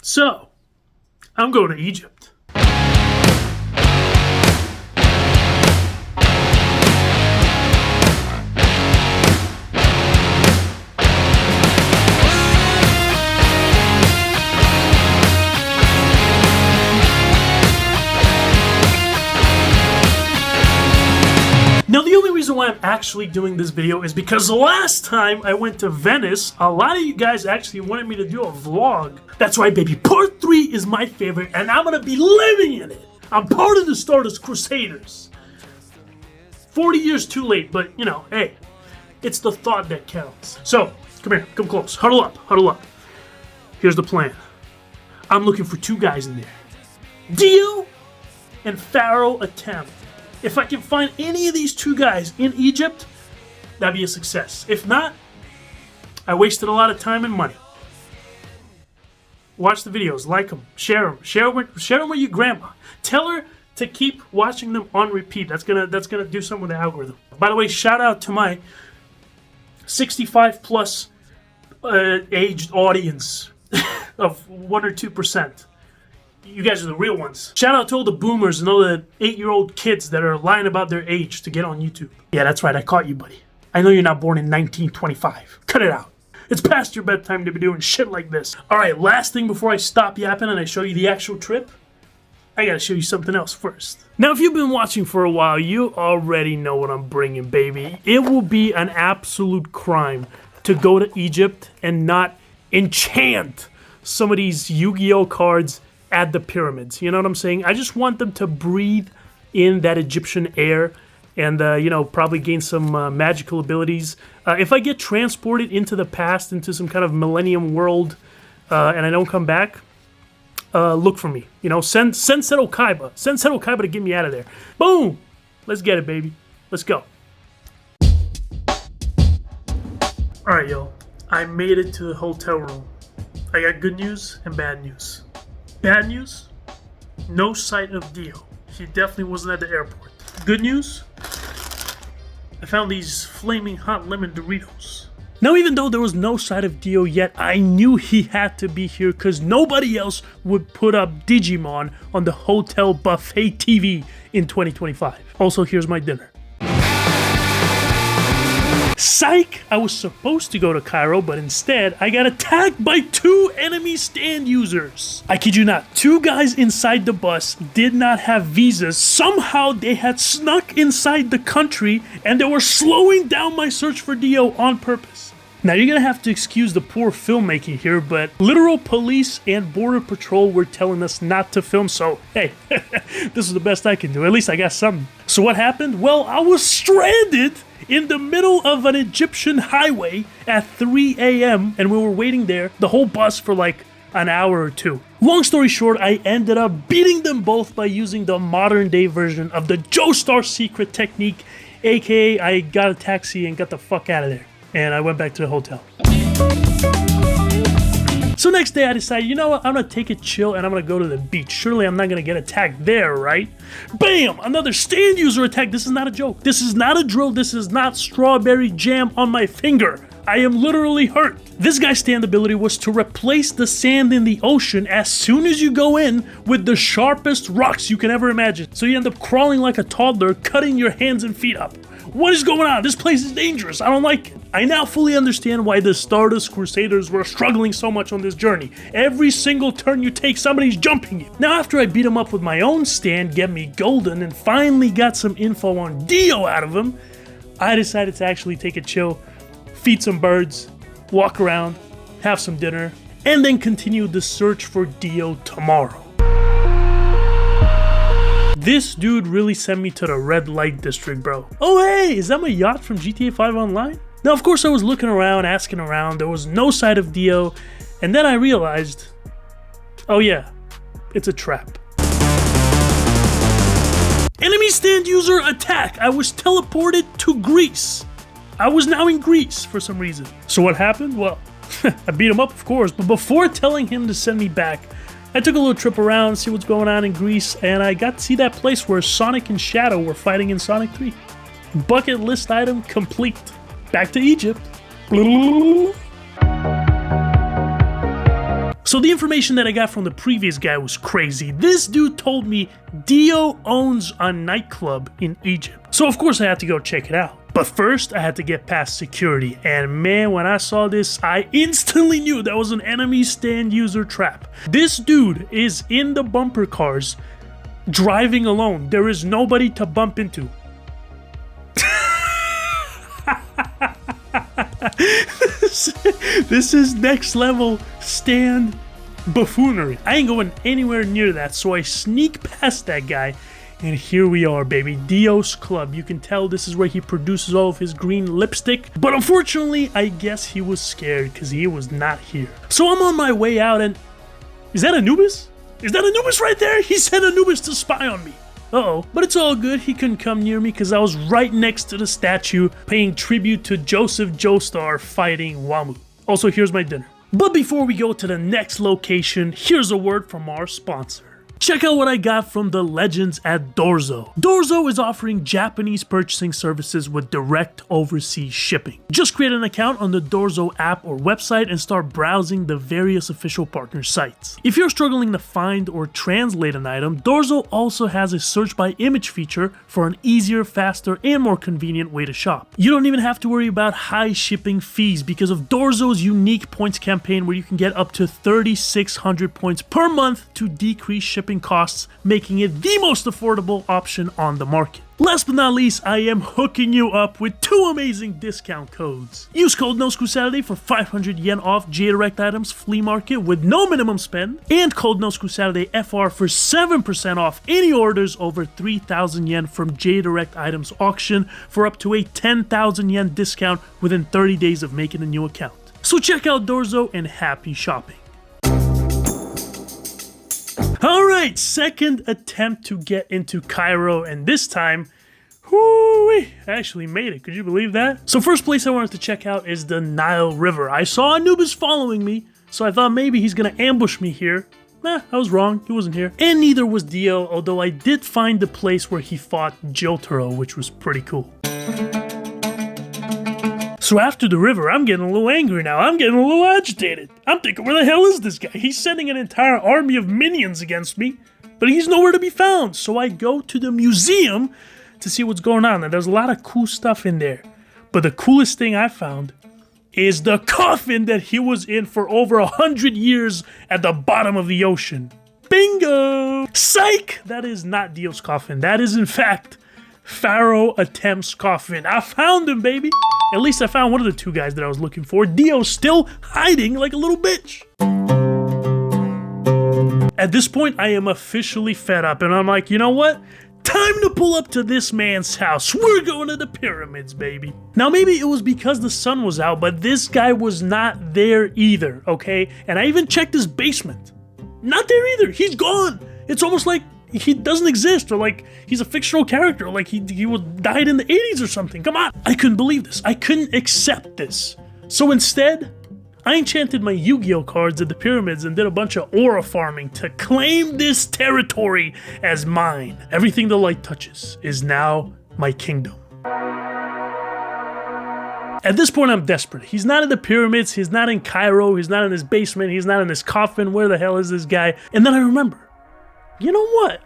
So, I'm going to Egypt. Now, the only reason why I'm actually doing this video is because the last time I went to Venice, a lot of you guys actually wanted me to do a vlog. That's right, baby. Part 3 is my favorite, and I'm going to be living in it. I'm part of the Stardust Crusaders. 40 years too late, but, you know, hey, it's the thought that counts. So, come here. Come close. Huddle up. Huddle up. Here's the plan. I'm looking for 2 guys in there. Dio and Pharaoh Atem. If I can find any of these 2 guys in Egypt, that'd be a success. If not, I wasted a lot of time and money. Watch the videos, like them, share them. Share them with your grandma. Tell her to keep watching them on repeat. That's gonna do something with the algorithm. By the way, shout out to my 65 plus aged audience of 1 or 2%. You guys are the real ones. Shout out to all the boomers and all the 8-year-old kids that are lying about their age to get on YouTube. Yeah, that's right. I caught you, buddy. I know you're not born in 1925. Cut it out. It's past your bedtime to be doing shit like this. All right, last thing before I stop yapping and I show you the actual trip, I gotta show you something else first. Now, if you've been watching for a while, you already know what I'm bringing, baby. It will be an absolute crime to go to Egypt and not enchant some of these Yu-Gi-Oh cards at the pyramids. You know what I'm saying? I just want them to breathe in that Egyptian air and, you know, probably gain some magical abilities. If I get transported into the past, into some kind of millennium world, and I don't come back, look for me. You know, send Seto Kaiba. Send Seto Kaiba to get me out of there. Boom! Let's get it, baby. Let's go. Alright, yo. I made it to the hotel room. I got good news and bad news. Bad news, no sight of Dio. He definitely wasn't at the airport. Good news, I found these flaming hot lemon Doritos. Now, even though there was no sight of Dio yet, I knew he had to be here because nobody else would put up Digimon on the hotel buffet TV in 2025. Also, here's my dinner. Psych! I was supposed to go to Cairo, but instead, I got attacked by 2 enemy stand users. I kid you not, 2 guys inside the bus did not have visas. Somehow, they had snuck inside the country, and they were slowing down my search for Dio on purpose. Now, you're gonna have to excuse the poor filmmaking here, but literal police and border patrol were telling us not to film, so hey, this is the best I can do. At least I got something. So what happened? Well, I was stranded in the middle of an Egyptian highway at 3 a.m. and we were waiting there, the whole bus, for like an hour or 2. Long story short, I ended up beating them both by using the modern day version of the Joestar secret technique, aka I got a taxi and got the fuck out of there. And I went back to the hotel. So next day I decided, you know what, I'm gonna take it chill and I'm gonna go to the beach. Surely I'm not gonna get attacked there, right? Bam! Another stand user attack. This is not a joke. This is not a drill. This is not strawberry jam on my finger. I am literally hurt. This guy's stand ability was to replace the sand in the ocean as soon as you go in with the sharpest rocks you can ever imagine. So you end up crawling like a toddler, cutting your hands and feet up. What is going on? This place is dangerous. I don't like it. I now fully understand why the Stardust Crusaders were struggling so much on this journey. Every single turn you take, somebody's jumping you. Now, after I beat him up with my own stand, get me golden, and finally got some info on Dio out of him, I decided to actually take it chill, feed some birds, walk around, have some dinner, and then continue the search for Dio tomorrow. This dude really sent me to the red light district, bro. Oh hey, is that my yacht from GTA 5 Online? Now, of course, I was looking around, asking around. There was no sight of Dio, and then I realized, oh yeah, it's a trap. Enemy stand user attack. I was teleported to Greece. I was now in Greece for some reason. So what happened? Well, I beat him up, of course, but before telling him to send me back, I took a little trip around, see what's going on in Greece, and I got to see that place where Sonic and Shadow were fighting in Sonic 3. Bucket list item complete. Back to Egypt. So the information that I got from the previous guy was crazy. This dude told me Dio owns a nightclub in Egypt. So of course I had to go check it out. But first, I had to get past security, and man, when I saw this, I instantly knew that was an enemy stand user trap. This dude is in the bumper cars, driving alone. There is nobody to bump into. This is next level stand buffoonery. I ain't going anywhere near that, so I sneak past that guy. And here we are, baby. Dio's Club. You can tell this is where he produces all of his green lipstick. But unfortunately, I guess he was scared because he was not here. So I'm on my way out and... Is that Anubis? Is that Anubis right there? He sent Anubis to spy on me. Uh-oh. But it's all good. He couldn't come near me because I was right next to the statue paying tribute to Joseph Joestar fighting Wamu. Also, here's my dinner. But before we go to the next location, here's a word from our sponsor. Check out what I got from the legends at Dorzo. Dorzo is offering Japanese purchasing services with direct overseas shipping. Just create an account on the Dorzo app or website and start browsing the various official partner sites. If you're struggling to find or translate an item, Dorzo also has a search by image feature for an easier, faster, and more convenient way to shop. You don't even have to worry about high shipping fees because of Dorzo's unique points campaign where you can get up to 3,600 points per month to decrease shipping costs, making it the most affordable option on the market. Last but not least, I am hooking you up with 2 amazing discount codes. Use code NOSCRUSATURDAY for 500 yen off J-Direct items flea market with no minimum spend, and code NOSCRUSATURDAY-FR for 7% off any orders over 3,000 yen from J-Direct items auction for up to a 10,000 yen discount within 30 days of making a new account. So check out Dorzo and happy shopping. Alright, second attempt to get into Cairo, and this time, I actually made it. Could you believe that? So first place I wanted to check out is the Nile River. I saw Anubis following me, so I thought maybe he's gonna ambush me here. I was wrong. He wasn't here. And neither was Dio, although I did find the place where he fought Jotaro, which was pretty cool. So after the river, I'm getting a little angry now. I'm getting a little agitated. I'm thinking, where the hell is this guy? He's sending an entire army of minions against me, but he's nowhere to be found. So I go to the museum to see what's going on. And there's a lot of cool stuff in there. But the coolest thing I found is the coffin that he was in for over 100 years at the bottom of the ocean. Bingo! Psych! That is not Dio's coffin. That is, in fact, Pharaoh Attempt's coffin. I found him, baby! At least I found one of the 2 guys that I was looking for. Dio's still hiding like a little bitch. At this point, I am officially fed up, and I'm like, you know what? Time to pull up to this man's house. We're going to the pyramids, baby. Now, maybe it was because the sun was out, but this guy was not there either, okay? And I even checked his basement. Not there either. He's gone. It's almost like he doesn't exist, or like he's a fictional character, like he died in the 80s or something. Come on. I couldn't believe this. I couldn't accept this. So instead, I enchanted my Yu-Gi-Oh cards at the pyramids and did a bunch of aura farming to claim this territory as mine. Everything the light touches is now my kingdom. At this point, I'm desperate. He's not in the pyramids, he's not in Cairo, he's not in his basement, he's not in his coffin. Where the hell is this guy? And then I remember, you know what?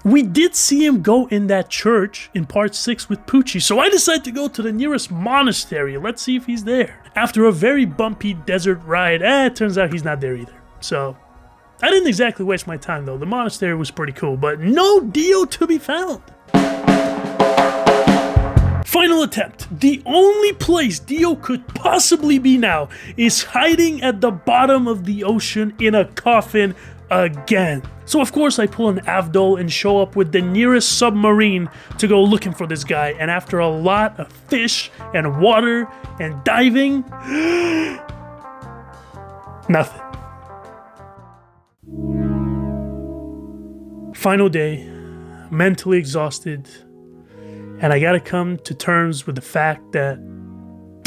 We did see him go in that church in part 6 with Poochie, so I decided to go to the nearest monastery. Let's see if he's there. After a very bumpy desert ride, it turns out he's not there either. So, I didn't exactly waste my time though. The monastery was pretty cool, but no Dio to be found. Final attempt. The only place Dio could possibly be now is hiding at the bottom of the ocean in a coffin again. So of course I pull an Avdol and show up with the nearest submarine to go looking for this guy, and after a lot of fish and water and diving, nothing. Final day, mentally exhausted, and I gotta come to terms with the fact that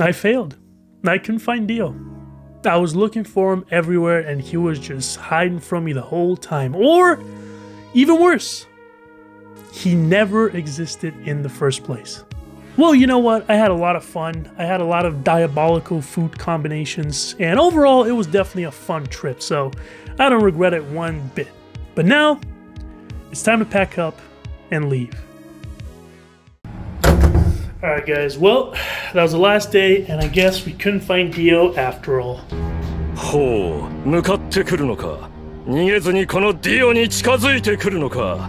I failed. I couldn't find Dio. I was looking for him everywhere and he was just hiding from me the whole time. Or, even worse, he never existed in the first place. Well, you know what? I had a lot of fun. I had a lot of diabolical food combinations, and overall, it was definitely a fun trip, so I don't regret it one bit. But now, it's time to pack up and leave. Alright guys, well, that was the last day, and I guess we couldn't find Dio after all. ほう、向かってくるのか。逃げずにこのディオに近づいてくるのか。